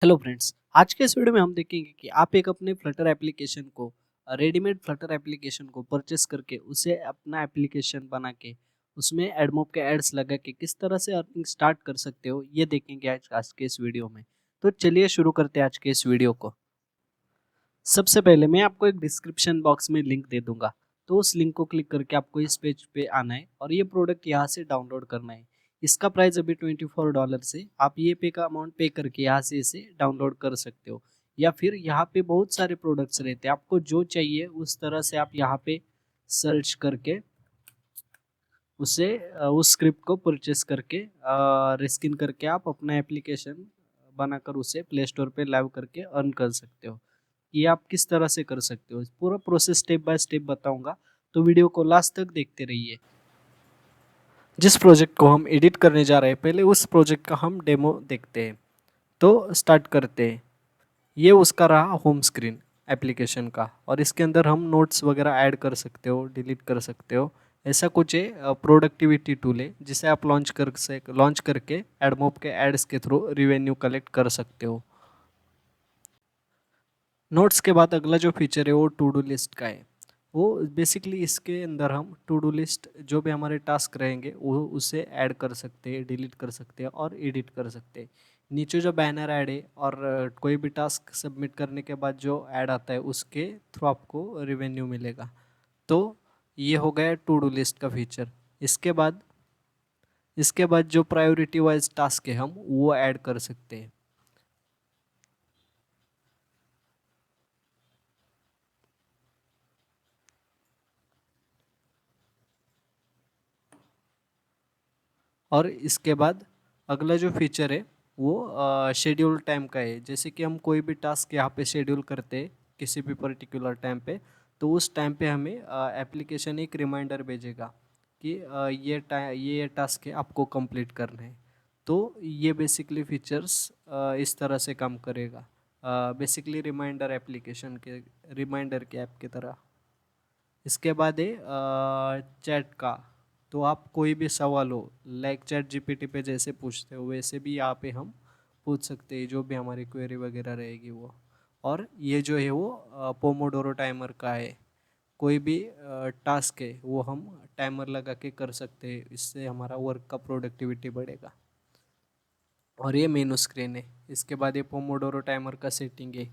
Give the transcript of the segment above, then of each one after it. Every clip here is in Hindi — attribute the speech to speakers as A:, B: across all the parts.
A: हेलो फ्रेंड्स, आज के इस वीडियो में हम देखेंगे कि आप एक अपने फ्लटर एप्लीकेशन को रेडीमेड फ्लटर एप्लीकेशन को परचेस करके उसे अपना एप्लीकेशन बना के उसमें एडमोब के एड्स लगा के किस तरह से अर्निंग स्टार्ट कर सकते हो, ये देखेंगे आज के इस वीडियो में। तो चलिए शुरू करते हैं आज के इस वीडियो को। सबसे पहले मैं आपको एक डिस्क्रिप्शन बॉक्स में लिंक दे दूंगा, तो उस लिंक को क्लिक करके आपको इस पेज पे आना है और ये प्रोडक्ट यहाँ से डाउनलोड करना है। इसका प्राइस अभी $24 से आप ये पे का अमाउंट पे करके यहाँ से इसे डाउनलोड कर सकते हो, या फिर यहाँ पे बहुत सारे प्रोडक्ट्स रहते हैं, आपको जो चाहिए उस तरह से आप यहाँ पे सर्च करके उसे उस स्क्रिप्ट को परचेस करके रिस्किन करके आप अपना एप्लीकेशन बनाकर उसे प्ले स्टोर पे लाइव करके अर्न कर सकते हो। ये आप किस तरह से कर सकते हो, पूरा प्रोसेस स्टेप बाय स्टेप बताऊंगा, तो वीडियो को लास्ट तक देखते रहिए। जिस प्रोजेक्ट को हम एडिट करने जा रहे हैं, पहले उस प्रोजेक्ट का हम डेमो देखते हैं। तो स्टार्ट करते हैं। ये उसका रहा होम स्क्रीन एप्लीकेशन का, और इसके अंदर हम नोट्स वगैरह ऐड कर सकते हो, डिलीट कर सकते हो। ऐसा कुछ है, प्रोडक्टिविटी टूल है जिसे आप लॉन्च करके एडमोब के एड्स के थ्रू रिवेन्यू कलेक्ट कर सकते हो। नोट्स के बाद अगला जो फीचर है वो टू डू लिस्ट का है। वो बेसिकली इसके अंदर हम टू डू लिस्ट जो भी हमारे टास्क रहेंगे वो उसे ऐड कर सकते हैं, डिलीट कर सकते हैं और एडिट कर सकते हैं। नीचे जो बैनर ऐड है और कोई भी टास्क सबमिट करने के बाद जो ऐड आता है उसके थ्रू आपको रिवेन्यू मिलेगा। तो ये हो गया टू डू लिस्ट का फीचर। इसके बाद जो प्रायोरिटी वाइज टास्क है हम वो ऐड कर सकते हैं। और इसके बाद अगला जो फीचर है वो शेड्यूल टाइम का है। जैसे कि हम कोई भी टास्क यहाँ पे शेड्यूल करते हैं किसी भी पर्टिकुलर टाइम पे, तो उस टाइम पे हमें एप्लीकेशन एक रिमाइंडर भेजेगा कि ये टास्क है, आपको कंप्लीट करना है। तो ये बेसिकली फीचर्स इस तरह से काम करेगा, बेसिकली रिमाइंडर के ऐप की तरह। इसके बाद है चैट का। तो आप कोई भी सवाल हो, लाइक चैट जीपीटी पे जैसे पूछते हो वैसे भी यहाँ पे हम पूछ सकते हैं, जो भी हमारी क्वेरी वगैरह रहेगी वो। और ये जो है वो पोमोडोरो टाइमर का है। कोई भी टास्क है वो हम टाइमर लगा के कर सकते हैं, इससे हमारा वर्क का प्रोडक्टिविटी बढ़ेगा। और ये मेनू स्क्रीन है। इसके बाद ये पोमोडोरो टाइमर का सेटिंग है,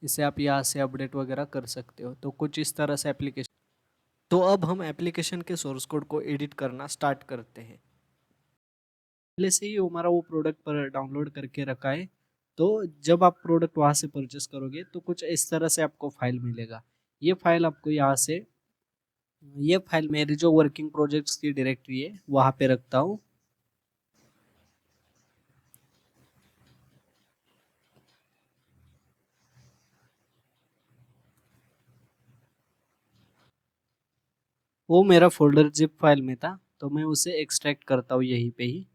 A: इसे आप यहाँ से अपडेट वगैरह कर सकते हो। तो कुछ इस तरह से एप्लीकेशन। तो अब हम एप्लीकेशन के सोर्स कोड को एडिट करना स्टार्ट करते हैं। पहले से ही हमारा वो प्रोडक्ट पर डाउनलोड करके रखा है। तो जब आप प्रोडक्ट वहाँ से परचेस करोगे तो कुछ इस तरह से आपको फाइल मिलेगा। ये फाइल आपको यहाँ से, ये फाइल मेरी जो वर्किंग प्रोजेक्ट्स की डायरेक्टरी है वहाँ पे रखता हूँ। वो मेरा फोल्डर जिप फाइल में था, तो मैं उसे एक्सट्रैक्ट करता हूँ यहीं पे ही।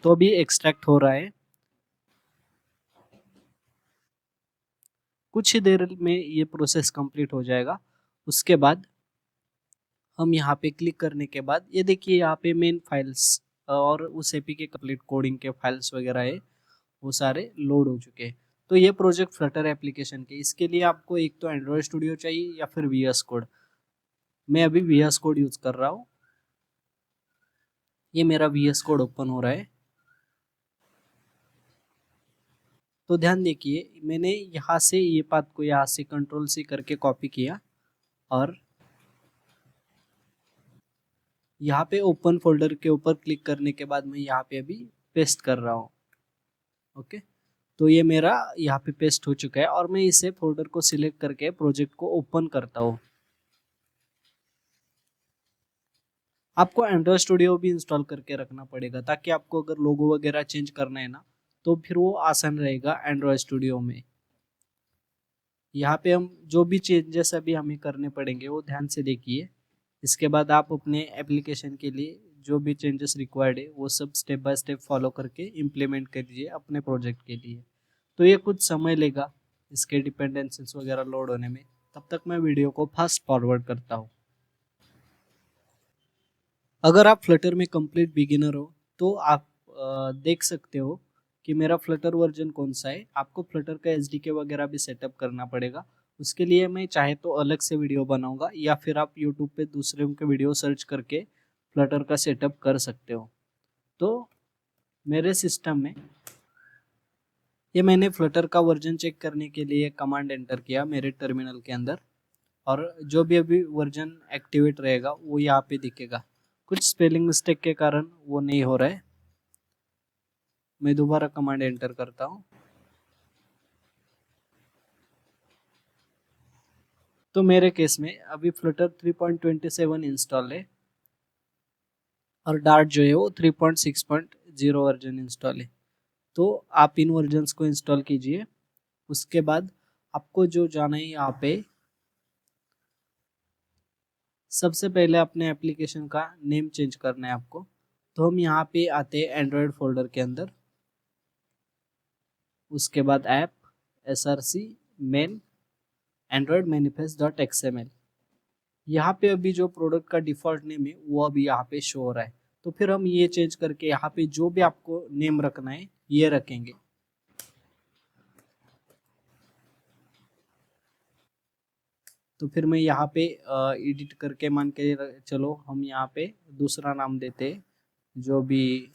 A: तो अभी एक्सट्रैक्ट हो रहा है, कुछ ही देर में ये प्रोसेस कंप्लीट हो जाएगा। उसके बाद हम यहाँ पे क्लिक करने के बाद ये देखिए यहाँ पे मेन फाइल्स और उस एपी के कंप्लीट कोडिंग के फाइल्स वगैरह है, वो सारे लोड हो चुके हैं। तो ये प्रोजेक्ट फ्लटर एप्लीकेशन के, इसके लिए आपको एक तो एंड्रॉयड स्टूडियो चाहिए या फिर वीएस कोड। मैं अभी वीएस कोड यूज कर रहा हूँ। ये मेरा वीएस कोड ओपन हो रहा है। तो ध्यान देखिए, मैंने यहाँ से ये पाथ को यहाँ से कंट्रोल सी करके कॉपी किया और यहाँ पे ओपन फोल्डर के ऊपर क्लिक करने के बाद मैं यहाँ पे अभी पेस्ट कर रहा हूँ। ओके, तो ये मेरा यहाँ पे पेस्ट हो चुका है और मैं इसे फोल्डर को सिलेक्ट करके प्रोजेक्ट को ओपन करता हूँ। आपको एंड्रॉयड स्टूडियो भी इंस्टॉल करके रखना पड़ेगा, ताकि आपको अगर लोगो वगैरह चेंज करना है ना, तो फिर वो आसान रहेगा एंड्रॉयड स्टूडियो में। यहाँ पे हम जो भी चेंजेस अभी हमें करने पड़ेंगे वो ध्यान से देखिए। इसके बाद आप अपने एप्लीकेशन के लिए जो भी चेंजेस रिक्वायर्ड है वो सब स्टेप बाय स्टेप फॉलो करके इम्प्लीमेंट करिए अपने प्रोजेक्ट के लिए। तो ये कुछ समय लेगा इसके डिपेंडेंसीज वगैरह लोड होने में। तब तक मैं वीडियो को फास्ट फॉरवर्ड करता हूँ। अगर आप फ्लटर में कंप्लीट बिगिनर हो तो आप देख सकते हो कि मेरा फ्लटर वर्जन कौन सा है। आपको फ्लटर का एसडीके वगैरह भी सेटअप करना पड़ेगा। उसके लिए मैं चाहे तो अलग से वीडियो बनाऊंगा, या फिर आप यूट्यूब पे दूसरे के वीडियो सर्च करके फ्लटर का सेटअप कर सकते हो। तो मेरे सिस्टम में ये मैंने फ्लटर का वर्जन चेक करने के लिए कमांड एंटर किया मेरे टर्मिनल के अंदर, और जो भी अभी वर्जन एक्टिवेट रहेगा वो यहाँ पे दिखेगा। कुछ स्पेलिंग मिस्टेक के कारण वो नहीं हो रहा है। मैं दोबारा कमांड एंटर करता हूँ। तो मेरे केस में अभी फ्लटर 3.27 इंस्टॉल है, और डार्ट जो है वो 3.6.0 वर्जन इंस्टॉल है। तो आप इन वर्जन्स को इंस्टॉल कीजिए। उसके बाद आपको जो जाना है यहाँ पे, सबसे पहले अपने एप्लीकेशन का नेम चेंज करना है आपको। तो हम यहाँ पे आते हैं एंड्रॉयड फोल्डर के अंदर, उसके बाद app, src, main, Android manifest dot XML. यहाँ पे अभी जो प्रोडक्ट का डिफॉल्ट नेम है वो अभी यहाँ पे शो हो रहा है। तो फिर हम ये चेंज करके यहाँ पे जो भी आपको नेम रखना है ये रखेंगे। तो फिर मैं यहाँ पे एडिट करके मान के चलो हम यहाँ पे दूसरा नाम देते हैं, जो भी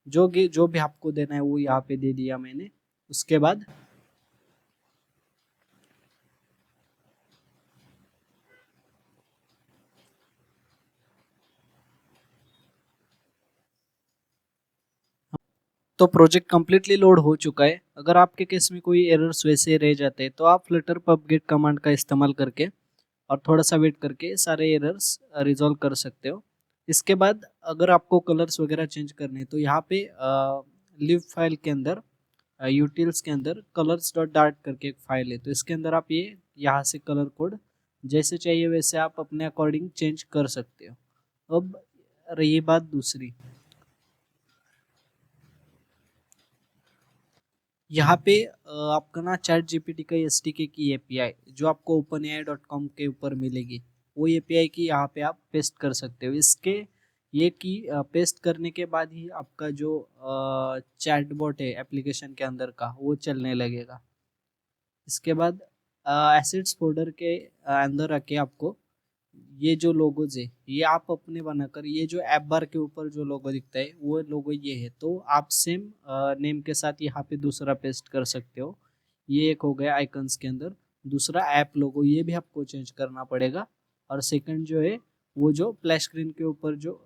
A: जो भी आपको देना है वो यहाँ पे दे दिया मैंने। उसके बाद तो प्रोजेक्ट कम्प्लीटली लोड हो चुका है। अगर आपके केस में कोई एरर्स वैसे रह जाते हैं तो आप फ्लटर पबगेट कमांड का इस्तेमाल करके और थोड़ा सा वेट करके सारे एरर्स रिजॉल्व कर सकते हो। इसके बाद अगर आपको कलर्स वगैरह चेंज करने हैं तो यहाँ पे लिव फाइल के अंदर, यूटिल्स के अंदर कलर्स डॉट डार्ट करके एक फाइल है। तो इसके अंदर आप ये यहाँ से कलर कोड जैसे चाहिए वैसे आप अपने अकॉर्डिंग चेंज कर सकते हो। अब रही बात दूसरी, यहाँ पे आपका ना चैट जीपीटी का एसडीके की एपीआई जो आपको openai.com के ऊपर मिलेगी, वो एपीआई की यहाँ पे आप पेस्ट कर सकते हो। इसके ये की पेस्ट करने के बाद ही आपका जो चैटबॉट है एप्लीकेशन के अंदर का वो चलने लगेगा। इसके बाद एसेट्स फोल्डर के अंदर रखे आपको ये जो लोगोज है ये आप अपने बनाकर, ये जो ऐप बार के ऊपर जो लोगो दिखता है वो लोगो ये है, तो आप सेम नेम के साथ यहाँ पे दूसरा पेस्ट कर सकते हो। ये एक हो गया आइकन्स के अंदर। दूसरा ऐप लोगो ये भी आपको चेंज करना पड़ेगा। और सेकंड जो है वो जो प्ले स्क्रीन के ऊपर जो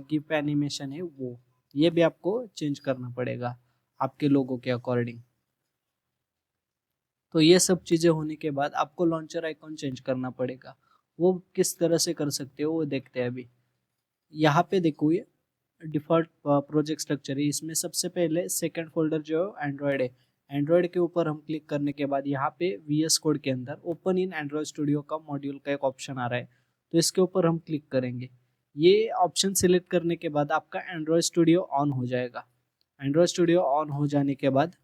A: गिफ एनिमेशन है वो ये भी आपको चेंज करना पड़ेगा आपके लोगो के अकॉर्डिंग। तो ये सब चीज़ें होने के बाद आपको लॉन्चर आइकॉन चेंज करना पड़ेगा। वो किस तरह से कर सकते हो वो देखते हैं अभी। यहाँ पे देखो ये डिफ़ॉल्ट प्रोजेक्ट स्ट्रक्चर है। इसमें सबसे पहले सेकंड फोल्डर जो है एंड्रॉयड है। एंड्रॉयड के ऊपर हम क्लिक करने के बाद यहाँ पे VS कोड के अंदर ओपन इन एंड्रॉयड स्टूडियो का मॉड्यूल का एक ऑप्शन आ रहा है, तो इसके ऊपर हम क्लिक करेंगे। ये ऑप्शन सिलेक्ट करने के बाद आपका एंड्रॉयड स्टूडियो ऑन हो जाएगा। एंड्रॉयड स्टूडियो ऑन हो जाने के बाद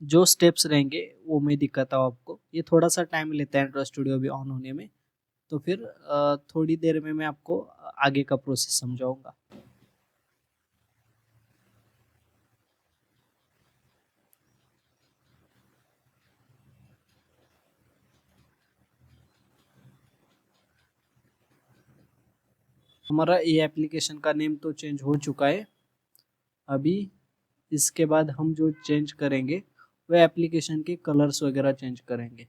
A: जो स्टेप्स रहेंगे वो मैं दिखाता हूँ आपको। ये थोड़ा सा टाइम लेता है एंड्रॉयड स्टूडियो भी ऑन होने में, तो फिर थोड़ी देर में मैं आपको आगे का प्रोसेस समझाऊंगा। हमारा ये एप्लीकेशन का नेम तो चेंज हो चुका है। अभी इसके बाद हम जो चेंज करेंगे वो एप्लीकेशन के कलर्स वगैरह चेंज करेंगे।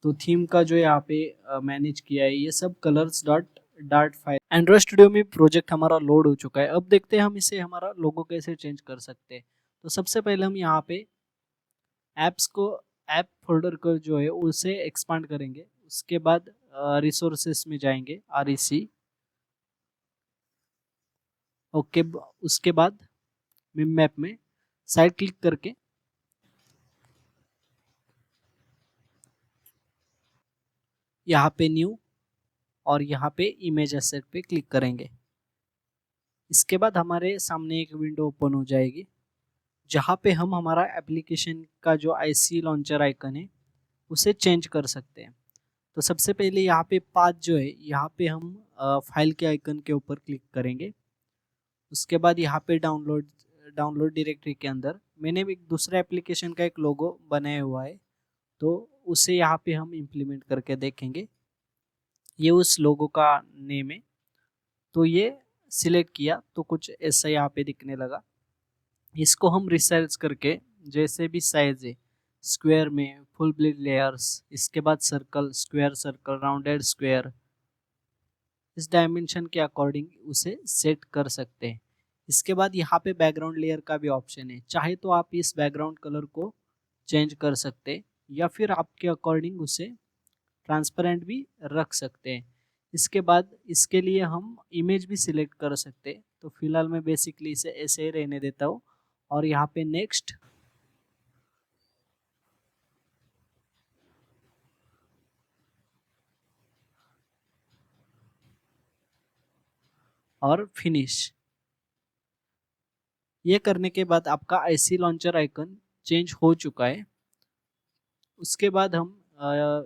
A: तो थीम का जो यहाँ पे मैनेज किया है ये सब colours dot dart file. Android studio में प्रोजेक्ट हमारा लोड हो चुका है। अब देखते हैं हम इसे हमारा लोगो कैसे चेंज कर सकते हैं। तो सबसे पहले हम यहाँ पे ऐप्स को, ऐप फोल्डर को जो है उसे एक्सपांड करेंगे। उसके बाद रिसोर्सेस में जाएंगे, REC। ओके, उसके बाद मिम मैप में साइड क्लिक करके यहाँ पे न्यू और यहाँ पे इमेज एसेट पे क्लिक करेंगे। इसके बाद हमारे सामने एक विंडो ओपन हो जाएगी। जहाँ पे हम हमारा एप्लीकेशन का जो आईसी लॉन्चर आइकन है उसे चेंज कर सकते हैं। तो सबसे पहले यहाँ पे पाथ जो है, यहाँ पे हम फाइल के आइकन के ऊपर क्लिक करेंगे। उसके बाद यहाँ पे डाउनलोड डायरेक्टरी के अंदर मैंने एक दूसरे एप्लीकेशन का एक लोगो बनाया हुआ है, तो उसे यहाँ पे हम इम्प्लीमेंट करके देखेंगे। ये उस लोगो का नेम है, तो ये सिलेक्ट किया तो कुछ ऐसा यहाँ पे दिखने लगा। इसको हम रिसाइज करके जैसे भी साइज है, स्क्वायर में फुल ब्लिड लेयर्स, इसके बाद circle, square circle, rounded square, इस डायमेंशन के अकॉर्डिंग उसे सेट कर सकते हैं। इसके बाद यहाँ पे बैकग्राउंड लेयर का भी ऑप्शन है, चाहे तो आप इस बैकग्राउंड कलर को चेंज कर सकते हैं या फिर आपके अकॉर्डिंग उसे ट्रांसपेरेंट भी रख सकते हैं। इसके बाद इसके लिए हम इमेज भी सिलेक्ट कर सकते हैं, तो फिलहाल मैं बेसिकली इसे ऐसे ही रहने देता हूँ और यहाँ पे नेक्स्ट और फिनिश। ये करने के बाद आपका आईसी लॉन्चर आइकन चेंज हो चुका है। उसके बाद हम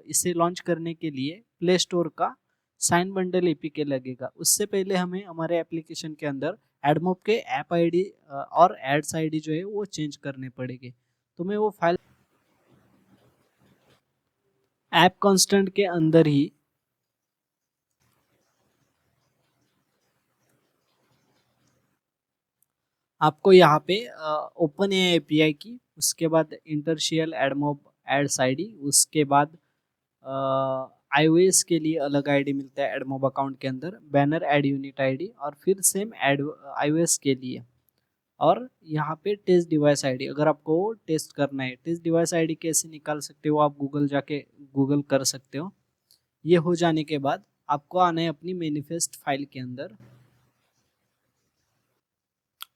A: इसे लॉन्च करने के लिए प्ले स्टोर का साइन बंडल एपीके लगेगा। उससे पहले हमें हमारे एप्लीकेशन के अंदर एडमोब के ऐप आईडी और एड्स आईडी जो है वो चेंज करने पड़ेंगे। तो मैं वो फाइल ऐप कांस्टेंट के अंदर ही आपको यहाँ पे ओपन एपीआई की, उसके बाद इंटरशियल एडमोब एड्स आईडी, उसके बाद iOS के लिए अलग आईडी मिलता है एडमोब अकाउंट के अंदर, बैनर एड यूनिट आईडी, और फिर सेम एड iOS के लिए। और यहाँ पे टेस्ट डिवाइस आईडी, अगर आपको टेस्ट करना है, टेस्ट डिवाइस आईडी कैसे निकाल सकते हो आप गूगल जाके गूगल कर सकते हो। ये हो जाने के बाद आपको आना है अपनी मैनिफेस्ट फाइल के अंदर,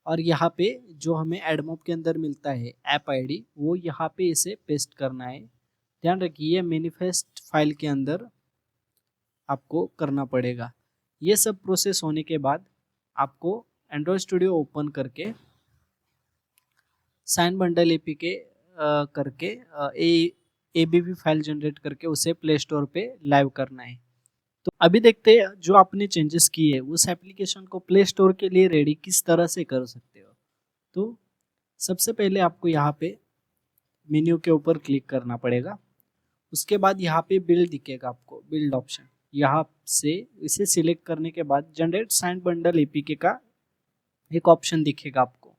A: और यहाँ पे जो हमें एडमोब के अंदर मिलता है ऐप आईडी, वो यहाँ पे इसे पेस्ट करना है। ध्यान रखिए मैनिफेस्ट फाइल के अंदर आपको करना पड़ेगा। ये सब प्रोसेस होने के बाद आपको एंड्रॉयड स्टूडियो ओपन करके साइन बंडल एपीके करके एबीवी फाइल जनरेट करके उसे प्ले स्टोर पे लाइव करना है। तो अभी देखते हैं जो आपने चेंजेस किए उस एप्लीकेशन को प्ले स्टोर के लिए रेडी किस तरह से कर सकते हो। तो सबसे पहले आपको यहाँ पे मेन्यू के ऊपर क्लिक करना पड़ेगा। उसके बाद यहाँ पे बिल्ड दिखेगा आपको, बिल्ड ऑप्शन, यहाँ से इसे सिलेक्ट करने के बाद जनरेट साइन बंडल एपीके का एक ऑप्शन दिखेगा आपको,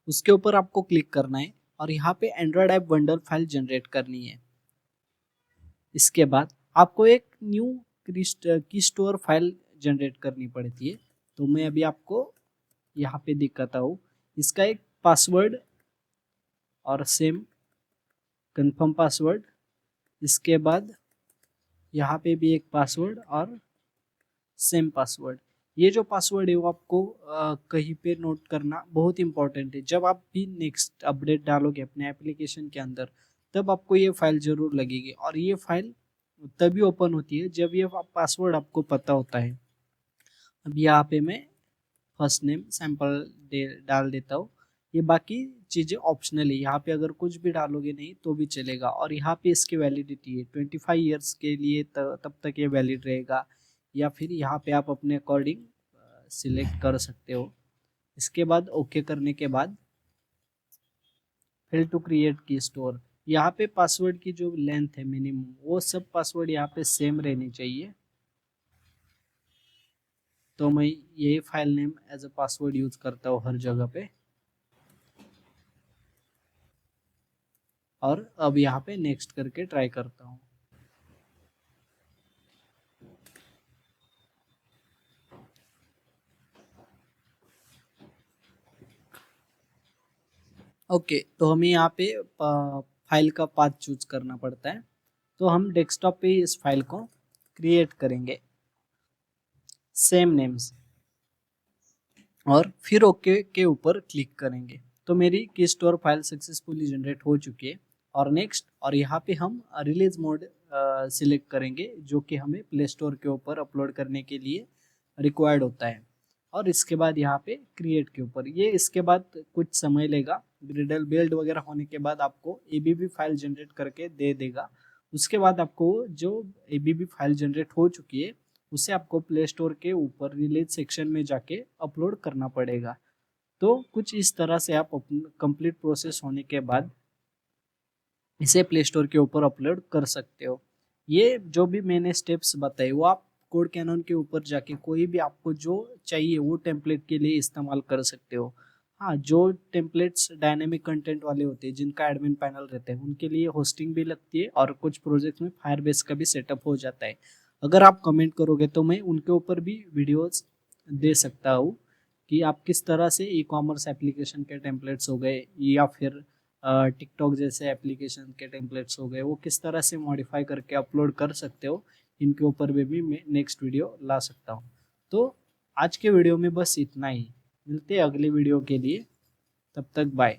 A: उसके ऊपर आपको क्लिक करना है और यहाँ पे Android app bundle file generate करनी है। इसके बाद आपको एक न्यू की स्टोर फाइल जनरेट करनी पड़ती है। तो मैं अभी आपको यहाँ पे दिखाता हूँ। इसका एक पासवर्ड और सेम कंफर्म पासवर्ड, इसके बाद यहाँ पे भी एक पासवर्ड और सेम पासवर्ड। ये जो पासवर्ड है वो आपको कहीं पे नोट करना बहुत इंपॉर्टेंट है। जब आप भी नेक्स्ट अपडेट डालोगे अपने एप्लीकेशन के अंदर, तब आपको ये फाइल जरूर लगेगी, और ये फाइल तभी ओपन होती है जब ये पासवर्ड आपको पता होता है। अब यहाँ पे मैं फर्स्ट नेम सैम्पल डाल देता हूँ। ये बाकी चीज़ें ऑप्शनल है, यहाँ पे अगर कुछ भी डालोगे नहीं तो भी चलेगा। और यहाँ पे इसकी वैलिडिटी है 25 ईयर्स के लिए, तब तक ये वैलिड रहेगा, या फिर यहाँ पे आप अपने अकॉर्डिंग सिलेक्ट कर सकते हो। इसके बाद ओके करने के बाद फिल टू क्रिएट की स्टोर, यहाँ पे पासवर्ड की जो लेंथ है मिनिमम, वो सब पासवर्ड यहाँ पे सेम रहनी चाहिए। तो मैं यही file name as a password use करता हूँ हर जगह पे। और अब यहाँ पे नेक्स्ट करके ट्राई करता हूँ। ओके, तो हमें यहाँ पे फाइल का पाथ चूज करना पड़ता है। तो हम डेस्कटॉप पे इस फाइल को क्रिएट करेंगे सेम नेम्स, और फिर ओके के ऊपर क्लिक करेंगे। तो मेरी की स्टोर फाइल सक्सेसफुली जनरेट हो चुकी है। और नेक्स्ट, और यहाँ पे हम रिलीज मोड सिलेक्ट करेंगे जो कि हमें प्ले स्टोर के ऊपर अपलोड करने के लिए रिक्वायर्ड होता है। और इसके बाद यहाँ पे क्रिएट के ऊपर ये इसके बाद कुछ समय लेगा। ग्रिडल बिल्ड वगैरह होने के बाद आपको एबीबी फाइल जनरेट करके दे देगा। उसके बाद आपको जो एबीबी फाइल जनरेट हो चुकी है उसे आपको प्ले स्टोर के ऊपर रिलीज सेक्शन में जाके अपलोड करना पड़ेगा। तो कुछ इस तरह से आप कंप्लीट प्रोसेस होने के बाद इसे प्ले स्टोर के ऊपर अपलोड कर सकते हो। ये जो भी मैंने स्टेप्स बताए वो आप कोड कैनन के ऊपर जाके कोई भी आपको जो चाहिए वो टेम्पलेट के लिए इस्तेमाल कर सकते हो। हाँ, जो टेम्पलेट्स डायनेमिक कंटेंट वाले होते हैं जिनका एडमिन पैनल रहता है उनके लिए होस्टिंग भी लगती है और कुछ प्रोजेक्ट्स में फायरबेस का भी सेटअप हो जाता है। अगर आप कमेंट करोगे तो मैं उनके ऊपर भी वीडियोस दे सकता हूँ कि आप किस तरह से ई कॉमर्स एप्लीकेशन के टेम्पलेट्स हो गए या फिर टिकटॉक जैसे एप्लीकेशन के टेम्पलेट्स हो गए वो किस तरह से मॉडिफाई करके अपलोड कर सकते हो। इनके ऊपर भी मैं नेक्स्ट वीडियो ला सकता हूँ। तो आज के वीडियो में बस इतना ही। मिलते हैं अगले वीडियो के लिए, तब तक बाय।